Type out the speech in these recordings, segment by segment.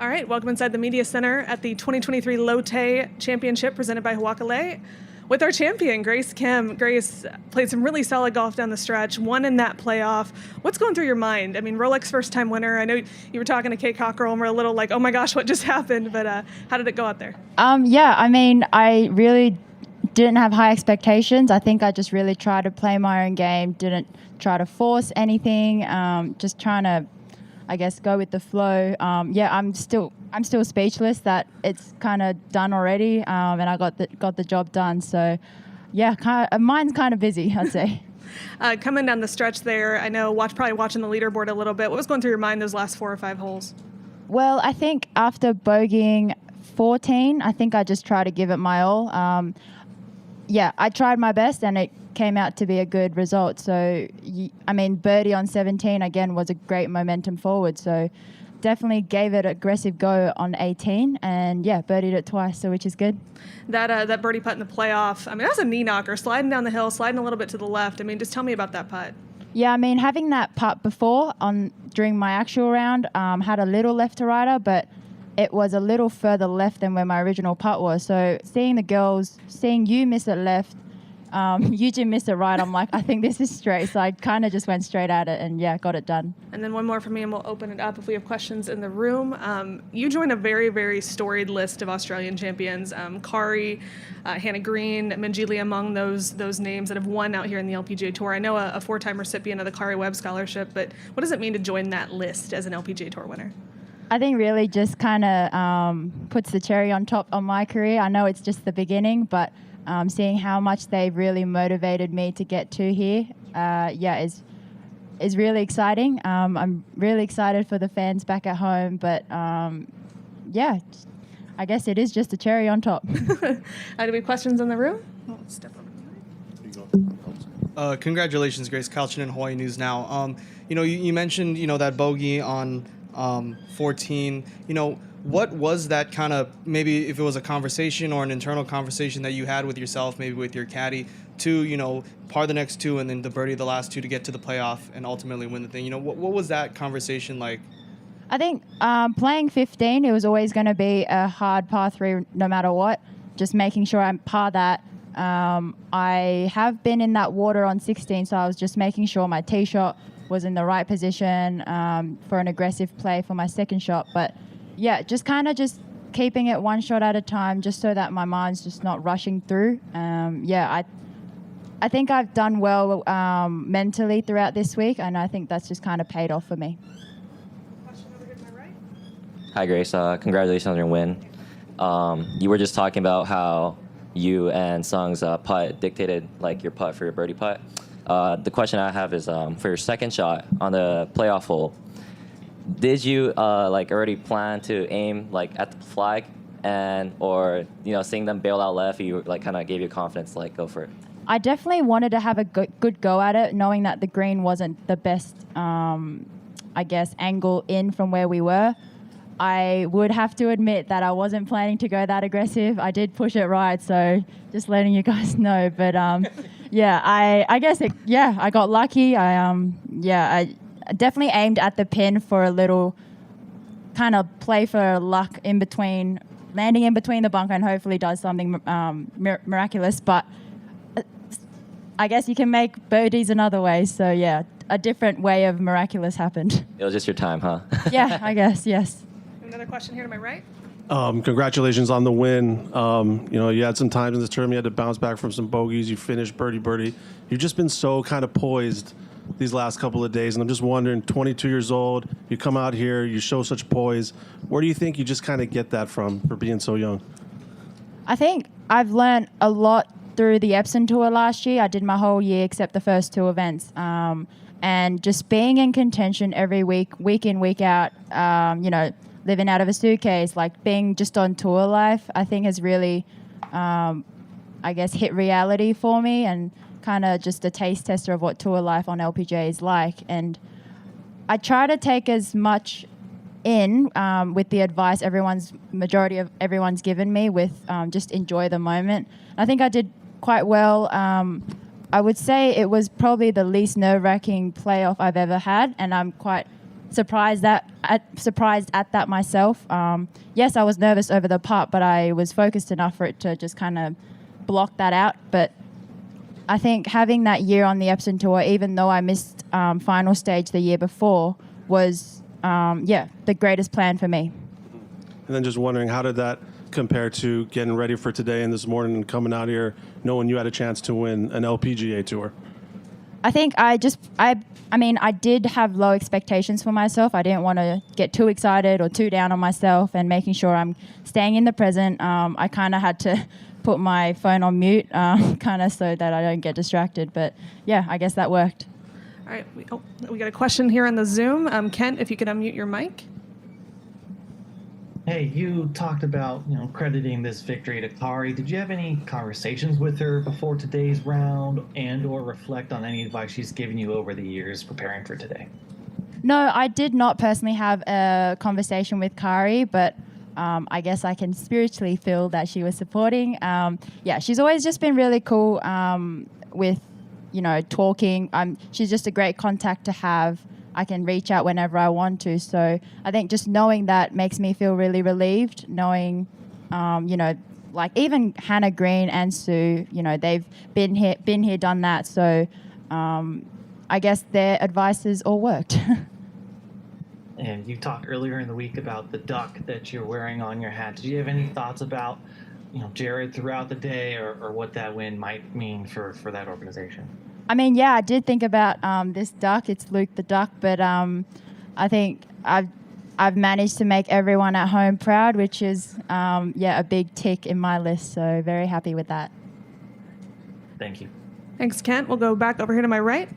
All right, welcome inside the Media Center at the 2023 Lotte Championship presented by Huakale with our champion, Grace Kim. Grace played some really solid golf down the stretch, won in that playoff. What's going through your mind? I mean, Rolex first-time winner. I know you were talking to Kate Cockrell and we're a little like, oh my gosh, what just happened? But how did it go out there? I really didn't have high expectations. I think I just really tried to play my own game, didn't try to force anything, just trying to, I guess, go with the flow. I'm still speechless that it's kind of done already, and I got the job done. So, mine's kind of busy, I'd say. Coming down the stretch there, I know probably watching the leaderboard a little bit. What was going through your mind those last 4 or 5 holes? Well, I think after bogeying 14, I think I just tried to give it my all. I tried my best, and it came out to be a good result. So, birdie on 17, again, was a great momentum forward. So, definitely gave it an aggressive go on 18, and, birdied it twice, so which is good. That birdie putt in the playoff, that was a knee knocker, sliding down the hill, sliding a little bit to the left. Just tell me about that putt. Yeah, having that putt before during my actual round, had a little left to righter, but it was a little further left than where my original putt was. So seeing the girls, seeing you miss it left, you did miss it right, I'm like, I think this is straight. So I kind of just went straight at it and, got it done. And then one more for me, and we'll open it up if we have questions in the room. You joined a very, very storied list of Australian champions. Kari, Hannah Green, Manjili among those names that have won out here in the LPGA Tour. I know a 4-time recipient of the Kari Webb Scholarship, but what does it mean to join that list as an LPGA Tour winner? I think really just kind of puts the cherry on top on my career. I know it's just the beginning, but seeing how much they've really motivated me to get to here, is really exciting. I'm really excited for the fans back at home, but I guess it is just a cherry on top. Do we have questions in the room? Let's step over. Congratulations, Grace. Kalchin in Hawaii News Now. You mentioned that bogey on 14. What was that kind of, maybe if it was a conversation or an internal conversation that you had with yourself, maybe with your caddy, to, par the next 2 and then the birdie the last 2 to get to the playoff and ultimately win the thing? What was that conversation like? I think playing 15, it was always going to be a hard par 3 no matter what, just making sure I par that. I have been in that water on 16, so I was just making sure my tee shot was in the right position for an aggressive play for my second shot. But just keeping it one shot at a time, just so that my mind's just not rushing through. I think I've done well mentally throughout this week, and I think that's just kind of paid off for me. Question over here to my right. Hi, Grace. Congratulations on your win. You were just talking about how you and Sung's putt dictated your putt for your birdie putt. The question I have is for your second shot on the playoff hole, did you already plan to aim at the flag, or seeing them bail out left, you kind of gave you confidence go for it? I definitely wanted to have a good go at it, knowing that the green wasn't the best, angle in from where we were. I would have to admit that I wasn't planning to go that aggressive. I did push it right, so just letting you guys know. But I got lucky. I definitely aimed at the pin for a little kind of play for luck in between, landing in between the bunker, and hopefully does something miraculous. But I guess you can make birdies another way. So a different way of miraculous happened. It was just your time, huh? Yeah, I guess, yes. Another question here to my right. Congratulations on the win. You had some times in this tournament you had to bounce back from some bogeys. You finished birdie. You've just been so kind of poised these last couple of days, and I'm just wondering, 22 years old, you come out here, you show such poise. Where do you think you just kind of get that from for being so young? I think I've learned a lot through the Epsom Tour last year. I did my whole year except the first 2 events. And just being in contention every week in, week out, living out of a suitcase, being just on tour life, I think has really, hit reality for me, and kind of just a taste tester of what tour life on LPGA is like. And I try to take as much in with the advice majority of everyone's given me with just enjoy the moment. I think I did quite well. I would say it was probably the least nerve-wracking playoff I've ever had, and I'm quite surprised at that myself. Yes, I was nervous over the putt, but I was focused enough for it to just kind of block that out. But I think having that year on the Epsom Tour, even though I missed final stage the year before, was the greatest plan for me. And then just wondering, how did that compare to getting ready for today and this morning and coming out here knowing you had a chance to win an LPGA Tour? I think I did have low expectations for myself. I didn't want to get too excited or too down on myself, and making sure I'm staying in the present. I kind of had to put my phone on mute kind of so that I don't get distracted. But yeah, I guess that worked. All right, we got a question here on the Zoom. Kent, if you could unmute your mic. Hey, you talked about, crediting this victory to Kari. Did you have any conversations with her before today's round and/or reflect on any advice she's given you over the years preparing for today? No, I did not personally have a conversation with Kari, but I guess I can spiritually feel that she was supporting. She's always just been really cool with, talking. She's just a great contact to have. I can reach out whenever I want to. So I think just knowing that makes me feel really relieved, knowing, like even Hannah Green and Sue, they've been here, done that. So I guess their advices all worked. And you talked earlier in the week about the duck that you're wearing on your hat. Did you have any thoughts about, Jared throughout the day or what that win might mean for that organization? I did think about this duck. It's Luke the Duck, but I think I've managed to make everyone at home proud, which is a big tick in my list. So very happy with that. Thank you. Thanks, Kent. We'll go back over here to my right.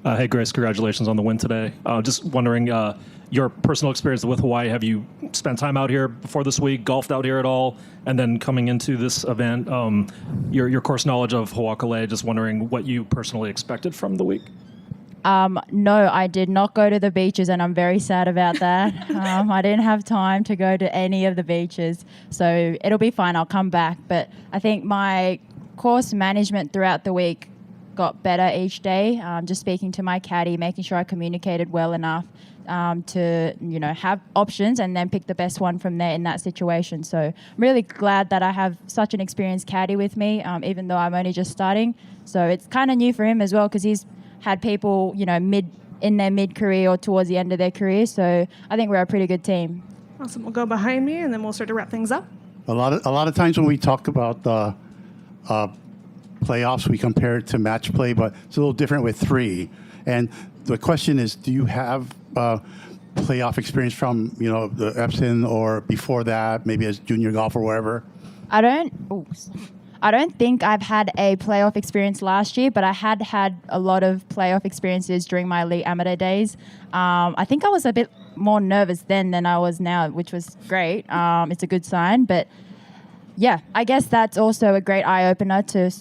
Hey, Grace, congratulations on the win today. Just wondering, your personal experience with Hawaii, have you spent time out here before this week, golfed out here at all? And then coming into this event, your course knowledge of Hawaii, just wondering what you personally expected from the week? No, I did not go to the beaches, and I'm very sad about that. I didn't have time to go to any of the beaches, so it'll be fine. I'll come back. But I think my course management throughout the week got better each day. Just speaking to my caddy, making sure I communicated well enough to have options and then pick the best one from there in that situation. So I'm really glad that I have such an experienced caddy with me, even though I'm only just starting. So it's kind of new for him as well, because he's had people in their mid-career or towards the end of their career. So I think we're a pretty good team. Awesome. We'll go behind me, and then we'll start to wrap things up. A lot of times when we talk about the playoffs, we compare it to match play, but it's a little different with 3. And the question is, do you have playoff experience from the Epsom or before that, maybe as junior golf or wherever? I don't think I've had a playoff experience last year, but I had a lot of playoff experiences during my elite amateur days. I think I was a bit more nervous then than I was now, which was great. It's a good sign, but yeah, I guess that's also a great eye-opener to,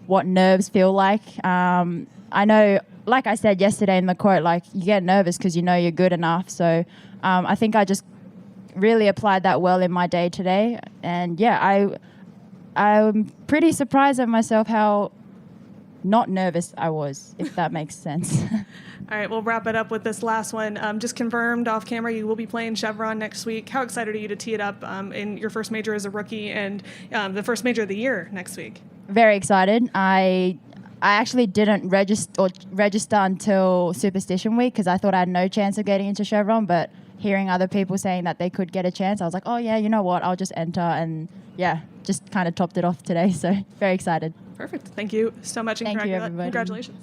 what nerves feel like. I know, like I said yesterday in the quote, like you get nervous because you're good enough. So I think I just really applied that well in my day today. And yeah, I'm pretty surprised at myself how not nervous I was, if that makes sense. All right, we'll wrap it up with this last one. Just confirmed off camera, you will be playing Chevron next week. How excited are you to tee it up in your first major as a rookie and the first major of the year next week? Very excited. I actually didn't register until Superstition Week because I thought I had no chance of getting into Chevron, but hearing other people saying that they could get a chance, I was like, oh yeah, you know what, I'll just enter, and yeah, just kind of topped it off today, so very excited. Perfect. Thank you so much. Thank you, everybody. Congratulations.